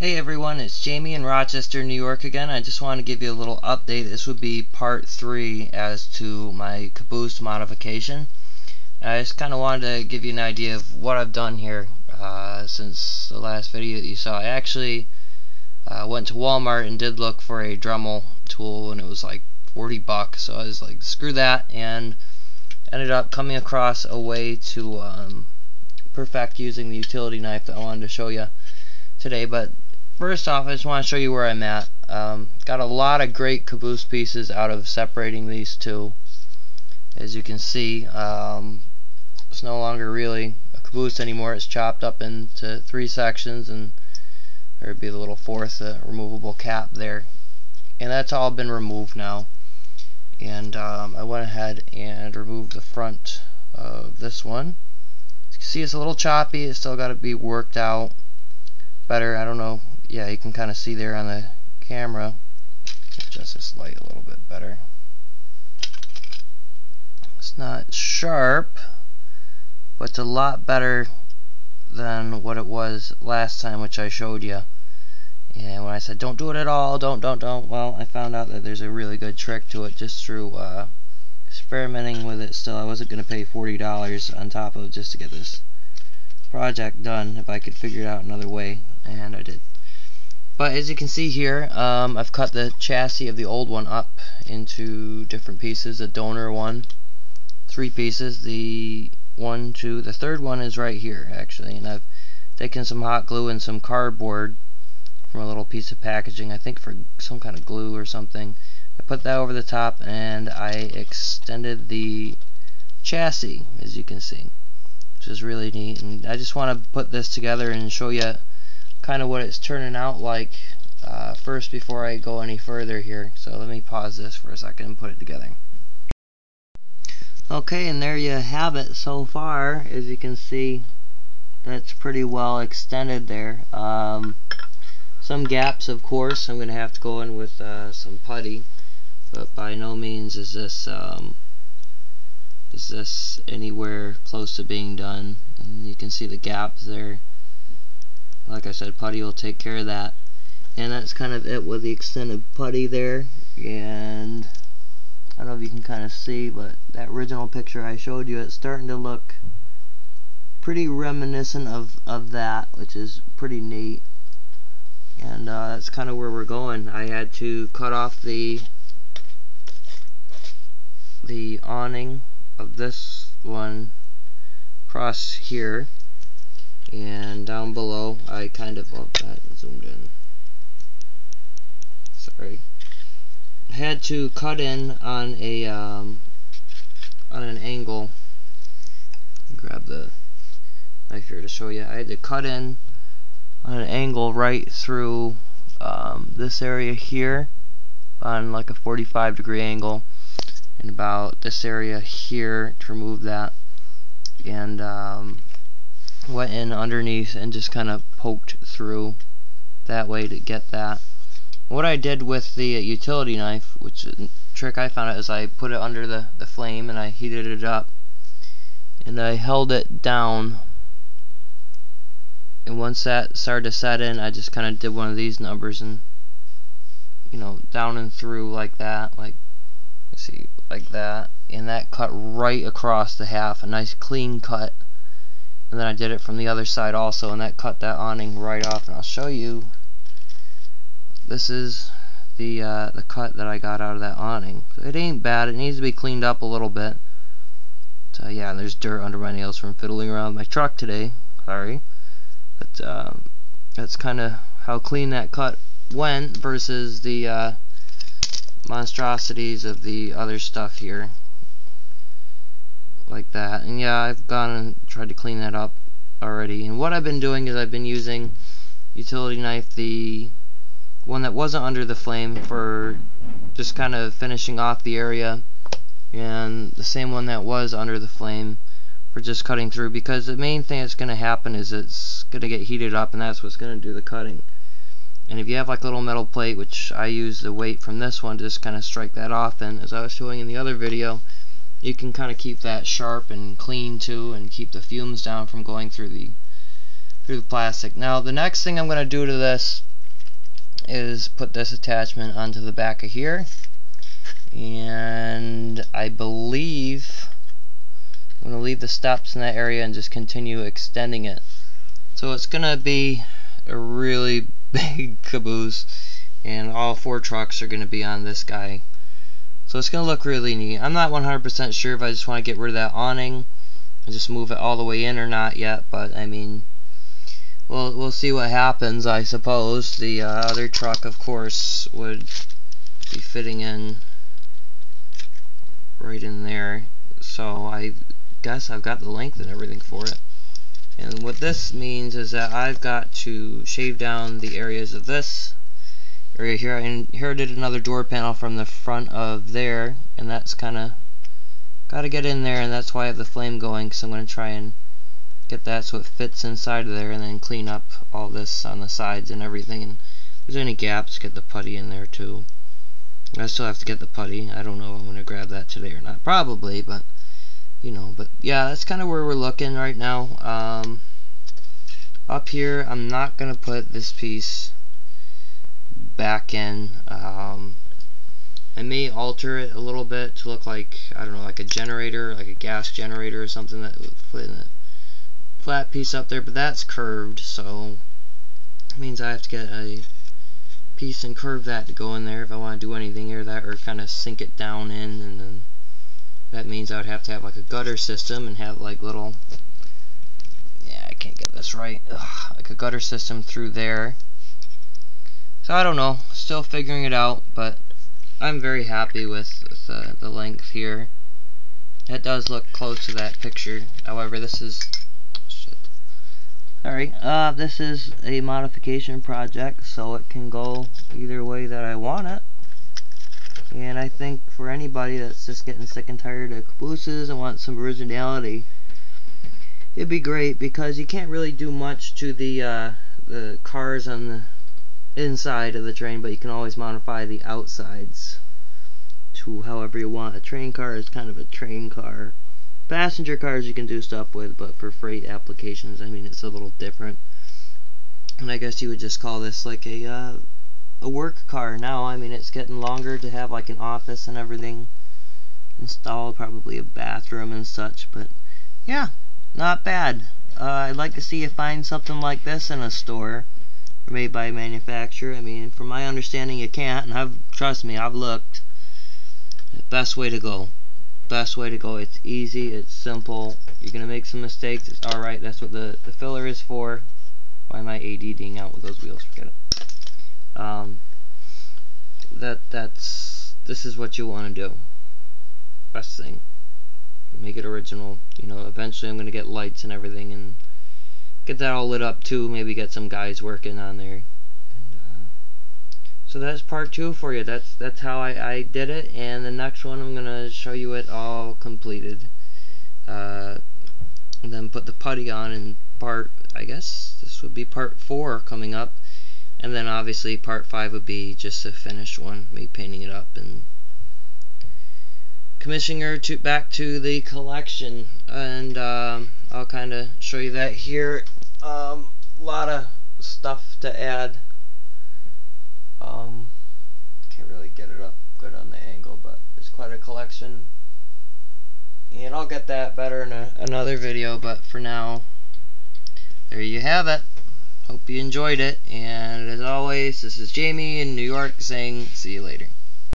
Hey everyone, it's Jamie in Rochester, New York again. I just want to give you a little update. This would be part 3 as to my Caboose modification. I just kind of wanted to give you an idea of what I've done here since the last video that you saw. I actually went to Walmart and did look for a Dremel tool, and it was like 40 bucks, so I was like, screw that, and ended up coming across a way to perfect using the utility knife that I wanted to show you today. But first off, I just want to show you where I'm at. Got a lot of great caboose pieces out of separating these two. As you can see, it's no longer really a caboose anymore. It's chopped up into 3 sections, and there'd be the little fourth removable cap there, and that's all been removed now. And I went ahead and removed the front of this one. As you can see, it's a little choppy. It's still got to be worked out better. I don't know. Yeah, you can kind of see there on the camera. Adjust this light a little bit better. It's not sharp, but it's a lot better than what it was last time, which I showed you. And when I said don't do it at all, don't, well, I found out that there's a really good trick to it just through experimenting with it. Still, I wasn't going to pay $40 on top of just to get this project done if I could figure it out another way, and I did. But as you can see here, I've cut the chassis of the old one up into different pieces. The donor one, 3 pieces. The 1, 2, the third one is right here actually, and I've taken some hot glue and some cardboard from a little piece of packaging, I think for some kind of glue or something. I put that over the top and I extended the chassis, as you can see, which is really neat. And I just want to put this together and show you kind of what it's turning out like first before I go any further here. So let me pause this for a second and put it together. Okay, and there you have it so far. As you can see, that's pretty well extended there. Some gaps, of course, I'm going to have to go in with some putty, but by no means is this anywhere close to being done. And you can see the gaps there. Like I said, putty will take care of that. And that's kind of it with the extended putty there. And I don't know if you can kind of see, but that original picture I showed you, it's starting to look pretty reminiscent of that, which is pretty neat. And that's kind of where we're going. I had to cut off the awning of this one across here, and down below I kind of, oh, that zoomed in, sorry, I had to cut in on a on an angle. Grab the knife here to show you. I had to cut in on an angle right through this area here on like a 45-degree angle, and about this area here to remove that, and went in underneath and just kind of poked through that way to get that. What I did with the utility knife, which is a trick I found out, is I put it under the flame and I heated it up and I held it down. And once that started to set in, I just kind of did one of these numbers and, you know, down and through like that, like, let's see, like that, and that cut right across the half, a nice clean cut. And then I did it from the other side also, and that cut that awning right off. And I'll show you. This is the cut that I got out of that awning. So it ain't bad. It needs to be cleaned up a little bit. So yeah, there's dirt under my nails from fiddling around with my truck today. Sorry. But that's kind of how clean that cut went versus the monstrosities of the other stuff here, like that. And yeah, I've gone and tried to clean that up already. And what I've been doing is I've been using utility knife, the one that wasn't under the flame, for just kind of finishing off the area, and the same one that was under the flame for just cutting through, because the main thing that's going to happen is it's going to get heated up, and that's what's going to do the cutting. And if you have like a little metal plate, which I use the weight from this one to just kind of strike that off, and as I was showing in the other video, you can kind of keep that sharp and clean too, and keep the fumes down from going through the plastic. Now the next thing I'm going to do to this is put this attachment onto the back of here, and I believe I'm going to leave the steps in that area and just continue extending it. So it's going to be a really big caboose, and all 4 trucks are going to be on this guy. So it's going to look really neat. I'm not 100% sure if I just want to get rid of that awning and just move it all the way in or not yet, but I mean, we'll see what happens, I suppose. The other truck, of course, would be fitting in right in there, so I guess I've got the length and everything for it. And what this means is that I've got to shave down the areas of this area here. I inherited another door panel from the front of there, and that's kind of got to get in there, and that's why I have the flame going, because I'm going to try and get that so it fits inside of there, and then clean up all this on the sides and everything. And if there's any gaps, get the putty in there too. I still have to get the putty. I don't know if I'm going to grab that today or not. Probably, but you know. But yeah, that's kind of where we're looking right now. Up here, I'm not going to put this piece back in. I may alter it a little bit to look like, I don't know, like a generator, like a gas generator or something that would fit in a flat piece up there, but that's curved, so it means I have to get a piece and curve that to go in there if I want to do anything here, that, or kind of sink it down in, and then that means I would have to have like a gutter system and have like little, yeah, I can't get this right, like a gutter system through there. So I don't know, still figuring it out, but I'm very happy with the length here. It does look close to that picture. However, this is alright, this is a modification project, so it can go either way that I want it. And I think for anybody that's just getting sick and tired of cabooses and wants some originality, it'd be great, because you can't really do much to the cars on the inside of the train, but you can always modify the outsides to however you want. A train car is kind of a train car. Passenger cars you can do stuff with, but for freight applications, I mean, it's a little different. And I guess you would just call this like a work car now. I mean, it's getting longer to have like an office and everything installed, probably a bathroom and such, but yeah, not bad. I'd like to see you find something like this in a store made by a manufacturer. I mean, from my understanding, you can't, and trust me, I've looked. Best way to go. Best way to go. It's easy, it's simple. You're gonna make some mistakes, it's alright. That's what the filler is for. Why am I ADDing out with those wheels? Forget it. This is what you want to do. Best thing. Make it original. You know, eventually I'm gonna get lights and everything and get that all lit up too. Maybe get some guys working on there. And so that's part 2 for you. That's how I did it. And the next one I'm gonna show you it all completed. And then put the putty on in I guess this would be part 4 coming up. And then obviously part 5 would be just a finished one, me painting it up and commissioning her back to the collection. And I'll kind of show you that here. A lot of stuff to add. Can't really get it up good on the angle, but it's quite a collection. And I'll get that better in another video, but for now, there you have it. Hope you enjoyed it, and as always, this is Jamie in New York saying see you later.